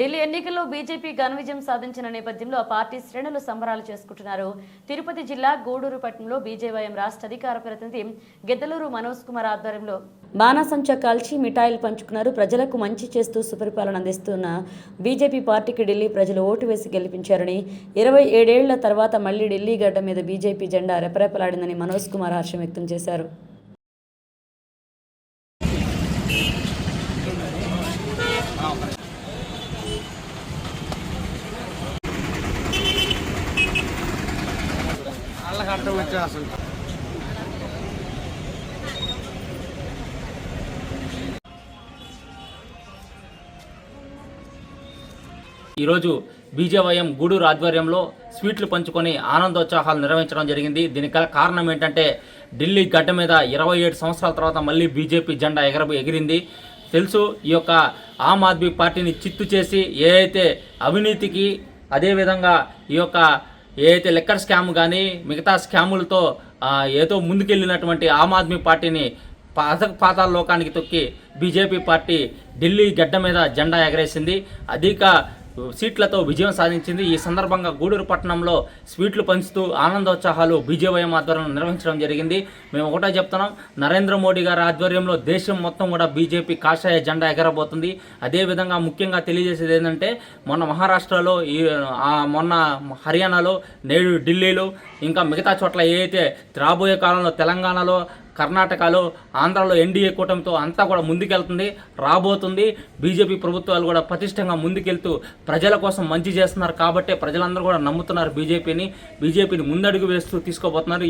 ఢిల్లీ ఎన్నికల్లో బీజేపీ ఘన విజయం సాధించిన నేపథ్యంలో ఆ పార్టీ శ్రేణులు సంబరాలు చేసుకుంటున్నారు. తిరుపతి జిల్లా గూడూరు పట్టణంలో బీజేవైఎం రాష్ట్ర అధికార ప్రతినిధి గెద్దలూరు మనోజ్ కుమార్ ఆధ్వర్యంలో బాణాసంచా కాల్చి మిఠాయిలు పంచుకున్నారు. ప్రజలకు మంచి చేస్తూ సుపరిపాలన అందిస్తున్న బీజేపీ పార్టీకి ఢిల్లీ ప్రజలు ఓటు వేసి గెలిపించారని, 27 ఏళ్ల తర్వాత మళ్లీ ఢిల్లీ గడ్డ మీద బీజేపీ జెండా రెపరెపలాడిందని మనోజ్ కుమార్ హర్షం వ్యక్తం చేశారు. ఈరోజు బీజేవైఎం గూడూరు ఆధ్వర్యంలో స్వీట్లు పంచుకొని ఆనందోత్సాహాలు నిర్వహించడం జరిగింది. దీనికి కారణం ఏంటంటే ఢిల్లీ గడ్డ మీద 27 సంవత్సరాల తర్వాత మళ్ళీ బీజేపీ జెండా ఎగిరింది. తెలుసు, ఈ యొక్క ఆమ్ ఆద్మీ పార్టీని చిత్తు చేసి ఏదైతే అవినీతికి, అదేవిధంగా ఈ యొక్క ఏదైతే లెక్కర్ స్కామ్ కానీ మిగతా స్కాములతో ఏదో ముందుకెళ్ళినటువంటి ఆమ్ ఆద్మీ పార్టీని పాతాళ లోకానికి తొక్కి బీజేపీ పార్టీ ఢిల్లీ గడ్డ మీద జెండా ఎగరేసింది. అధిక సీట్లతో విజయం సాధించింది. ఈ సందర్భంగా గూడూరు పట్టణంలో స్వీట్లు పంచుతూ ఆనందోత్సాహాలు బీజేవైఎం ఆధ్వర్యంలో నిర్వహించడం జరిగింది. మేము ఒకటే చెప్తున్నాం, నరేంద్ర మోడీ గారి ఆధ్వర్యంలో దేశం మొత్తం కూడా బీజేపీ కాషాయ జెండా ఎగరబోతుంది. అదేవిధంగా ముఖ్యంగా తెలియజేసేది ఏంటంటే, మొన్న మహారాష్ట్రలో, మొన్న హర్యానాలో, నేడు ఢిల్లీలో, ఇంకా మిగతా చోట్ల ఏదైతే రాబోయే కాలంలో తెలంగాణలో, కర్ణాటకలో, ఆంధ్రాలో ఎన్డీఏ కూటమితో అంతా కూడా ముందుకెళ్తుంది, రాబోతుంది. బీజేపీ ప్రభుత్వాలు కూడా పటిష్టంగా ముందుకెళ్తూ ప్రజల కోసం మంచి చేస్తున్నారు. కాబట్టి ప్రజలందరూ కూడా నమ్ముతున్నారు బీజేపీని ముందడుగు వేస్తూ తీసుకోబోతున్నారు.